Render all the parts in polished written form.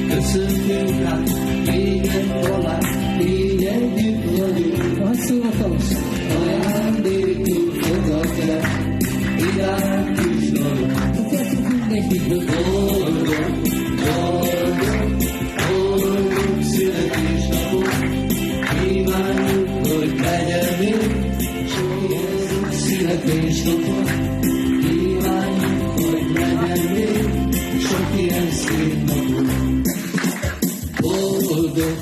Köszönjük rá, régen talán, így együtt vagyunk. Nagy szóratos! Ajándékul fogad el, irány kis nap. Tetszett mindenkit, boldog, boldog, boldog születésnapot. Kívánjuk, hogy legyen még sok boldog születésnapot. Kívánjuk, hogy legyen még sok ilyen szép napot.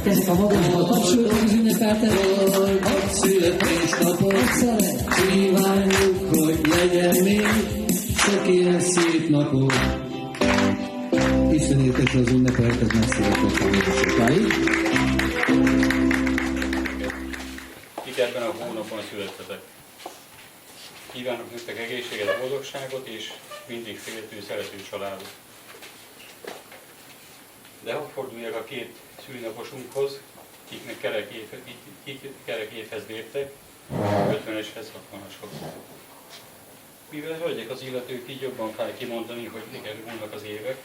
Ezek a magammal tapsolók az ünnepeltek. Boldog születésnapot. Kívánjuk, hogy legyen még sok ilyen szép napot. Isten értesre az ünnepeltek megszületett sokáig. Itt ebben a hónapban születtetek. Kívánok nektek egészséget, boldogságot és mindig féltő, szerető családot. De hadd forduljak a két szülinaposunkhoz, kiknek kerek évhez léptek, 50-eshez, 60-ashoz. Mivel hölgyek az illetők, így jobban kell kimondani, hogy igen, múlnak az évek,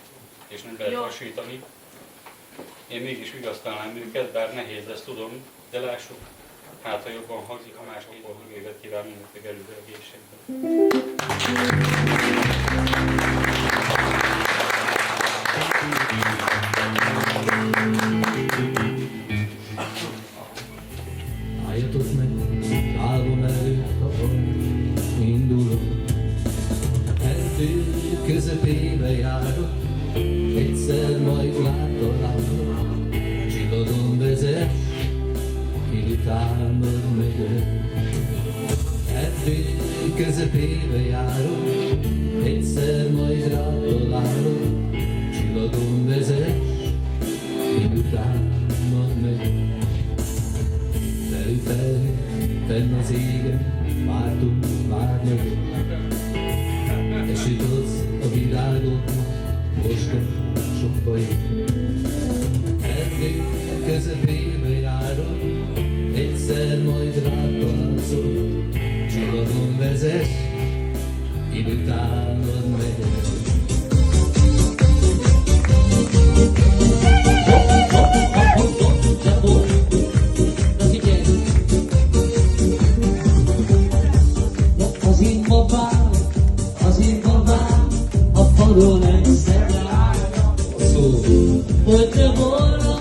és nem lehet hasítani. Én mégis vigasztalnám őket, bár nehéz lesz, tudom, de lássuk, hát ha jobban hangzik, a másik boldog évet kívánunk nektek előre egészségben. Álljatok meg, álmom előtt a pont, indulok. Erdő közepébe járok, egyszer majd láttalálok. Csillagon vezess, ki utánad megyek. Erdő közepébe járok, egyszer majd láttalálok. Csillagon vezess, ki utánad megyek. Felfelé, fenn az égen, vártunk, várnak. Esik az a világon, most sok baj. Erdő közepébe járok, egyszer majd rád találszol. Csillagon vezess, így utánad megyek. Hogy te volna,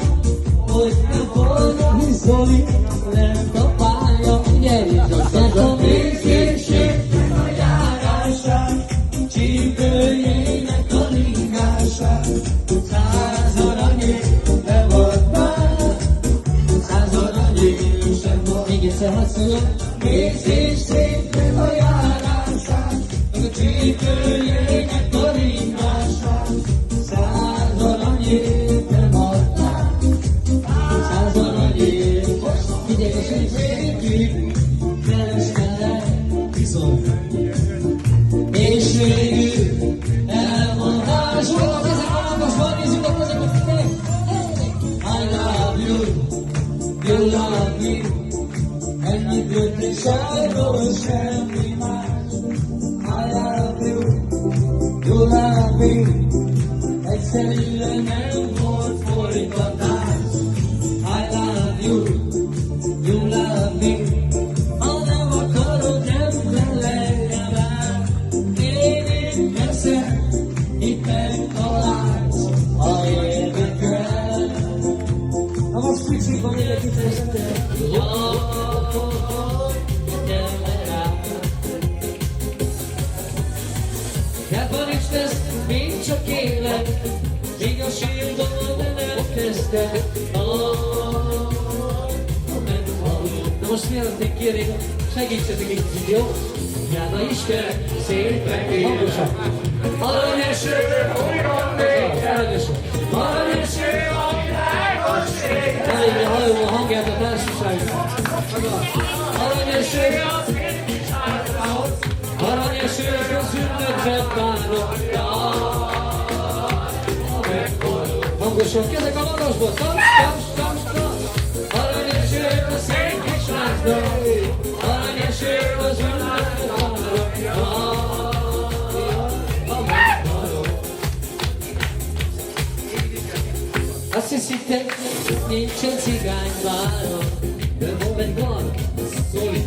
Zoli, lent a pálya, gyerünk a végzésségnek a járását, csípőjének a ringását, 100 aranyért le volt már, 100 aranyért sem volt. Még egyszer hadd szólok, végzésségnek a járását, a csípőjének a ringását, 100 aranyért. És végül elmondás volt, ezek a naposban nézzük a közepet. I love you, you love me. Ennyi történt sajnos semmi más. I love you, you love me. Egyszerűen nem volt folytatás. I love you, you love me. Ha nem akarod, nem kell legyen rá. Én persze, itt megtalálsz, ha érdekel. Na most picit van még egy kezdte, jaj, gyere rá. Jában is lesz, még csak élet, míg a sírdon nem kezdte, na most mielőtt kérnék, segítsetek egy kicsit, jó? Jána Isten, szépen kérem. Hangosan. Aranyeső, újra nékem. Aranyeső, a világos nékem. Elég hallom a hangját a társaságnak. Aranyeső, aranyeső, az ünnepet várok. Hangosan, kezek a magasba. Aranyeső, a szép kis háznak. Aranyeső, az ünnepet várok. Azt hiszitek, nincsen cigányváron, de moment van, Zoli.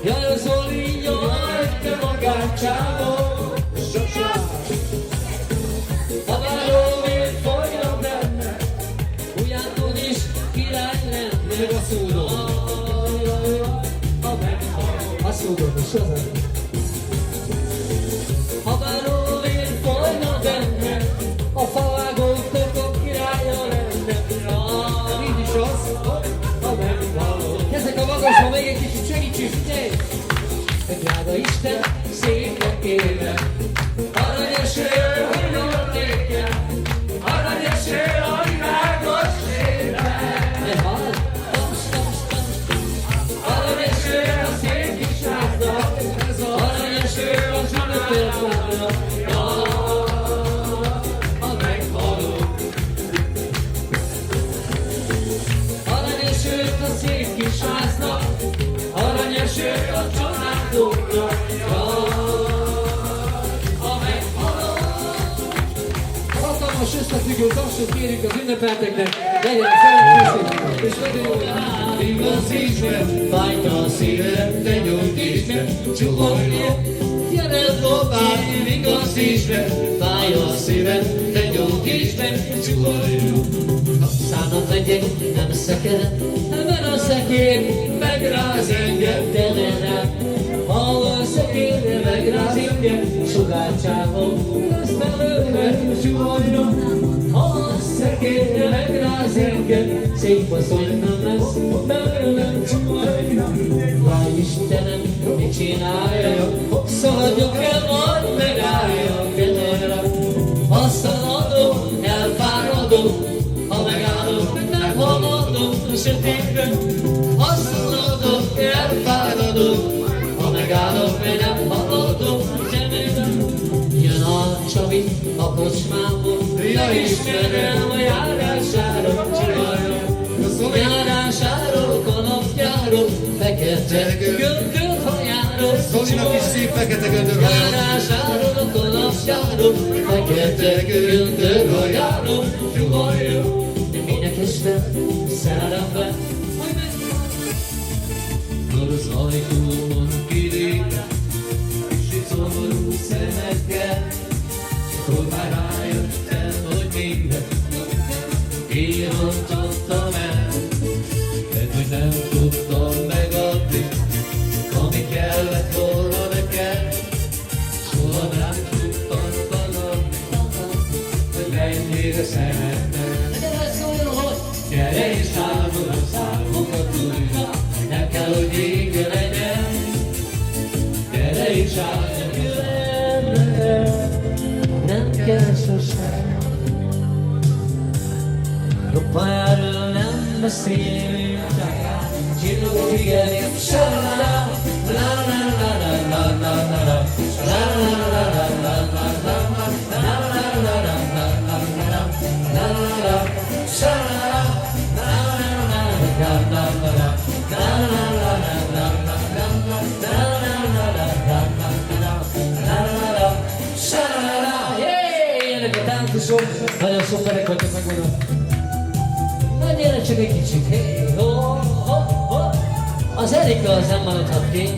Jaj, a Zoli, jaj, te magáncsávó. A váróvét folyam benne, Ujjánkon is király lenne. Meg a szúró. A szúró, és az. A váróvét folyam benne, a favágó tokok királya lenne. Így is az, ha megvaló. Kezek a magasba, még egy kicsit segítsünk, figyelj! Egy drága Isten, szépen kérem, aranyeső, újra nékem, aranyeső, a világos nékem. Ne hall, aranyeső, a szép kis háznak, aranyeső, a zsünöpért várnak. A szép kis háznak, aranyeső a családoknak, a meghalott. Hatalmas összefüggő tapsot kérjük az ünnepelteknek, legyen szerencséség, és legyen jó. Ring a szívben, fájt a szívem, te nyugodj meg, csukoljon, gyere tovább. Ring a szívben, fáj a szívem, te nyugodj meg, csukoljon. Szánat legyek, nem szekerem, mert a szekér megráz engem, de nem. Ha a szekér megráz engem, sugárcsávon lesz belőle zsuhajra. Ha a szekér megráz engem, szép asszony nem lesz belőle zsuhajra. Láj Istenem, mit csináljak, szaladjak el, majd megálljak előre. Ha szaladok, elfáradok, ha megállok, nem haladok a sötétben. Ha szaladok, elfáradok, ha megállok, nem haladok a zsemében. Jön a Csabi a kocsmából, ja ismerem a járásáról, csinálja. Járásáról, kanapjáról, fekete göndör hajáról. Zolinak is szép fekete göndör hajáról. Járásáról, kanapjáról, fekete göndör hajáról. Nyugodjon, de minek este szerelemben. Az ajtómon kiléptem, kicsit szomorú szemekkel, akkor már rájöttem, hogy mindent kirontottam el, mert hogy nem tudtam megadni, ami kellett volna nekem. Soha nem tudtam tagadni, hogy mennyire szerettem. Gyere és számol a számokat újra, nem kell, hogy vége legyen. Gyere és nem kell sosem. Jobbáról nem beszélünk, csillagok figyelni, sa-la-la, la-la-la-la-la-la-la-la, la-la-la-la-la-la-la-la-la-la-la, sa-la-la, la-la-la-la-la-la-la-la, nagyon szuperek vagytok, megmondom. Na gyere csak egy kicsit, hey, az Erika az nem maradhat ki.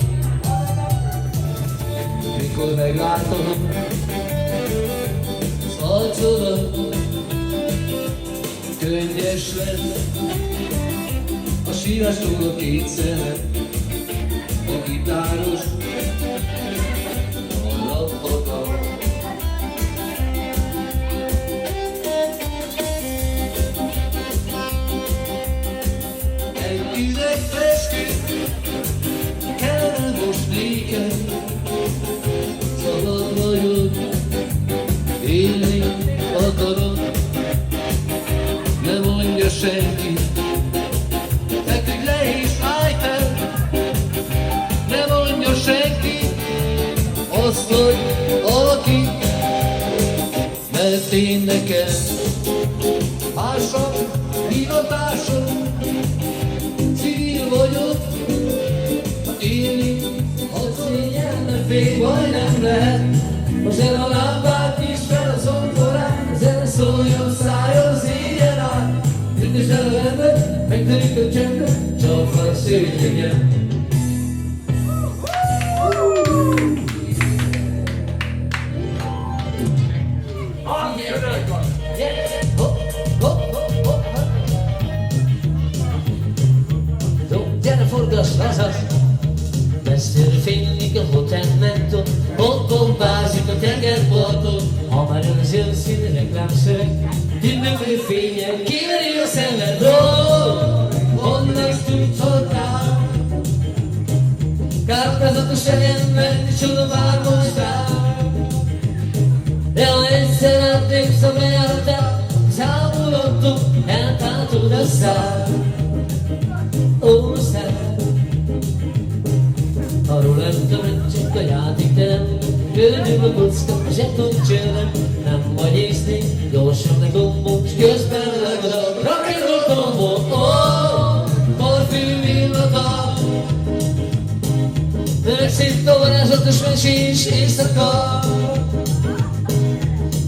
mikor meglátom Az arcodat, könnyes lett a síras túl a két szemet, a gitáros, a lapota. Egy üveg festőt kellene most néked, szabad vagyok, élni akarod, ne mondja senki, feküdj le és állj fel, ne mondja senki, azt, hogy aki, mert én nekem másabb hivatásom, civil vagyok, élni, Hogy szégyennek fény baj nem lehet. A zene a lámpát is fel a zongorán, a zene szóljon, szálljon, szégyen át. Üldös el a rendet, megtörik a csendet, csak van szégyen. Gyere, forgass, azaz! Mesztől fénylik a hotelmentó, ott bombázik a tengerparton. Ha már az őszín reklámszöveg, tündöklő fények, kiveri a szemedről. Honnan tudhatnál? Kárkázatos legyen menni, csoda vár most rám. De ha egyszer átlépsz a bejáratát, számolattok, eltátod a szár. Ó, szár! Arról nem csak a játékterem, gördül a kocka, a zseton csöröm. Nem vagy észnék, gyorsan ne gombom, s közben legad a rock'n'roll tombol. Parfüm illata, öreg szép a varázslatos mesés éjszaka.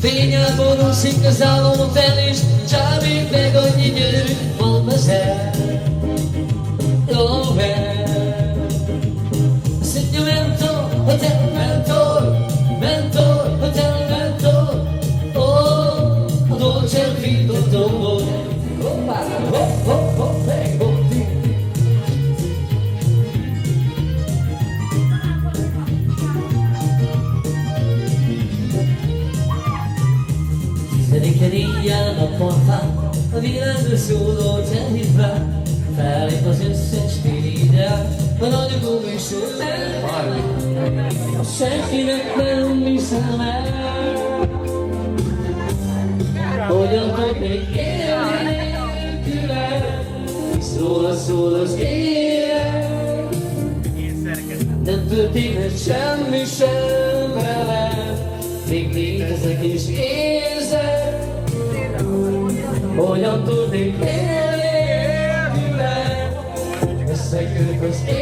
Fényel borúszik az álomot el, és csábít meg annyi gyönyörű van bezel. Jó, Hotel mentor, hotel mentor, oh, a dolce vita tombo. Hoppa, hop, hop, hop, hey, hop. Tizediken éjjel napon fán, a világra szóló elhív rá. Felép az összes téridel, a nagyokó műsorban. Senkinek nem hiszem el, hogyan tudnék élni nélküle, hisz róla szól az élet. Nem történhet semmi sem vele, még létezek és érzek. Hogyan tudnék élni nélküle, összeköt az élet.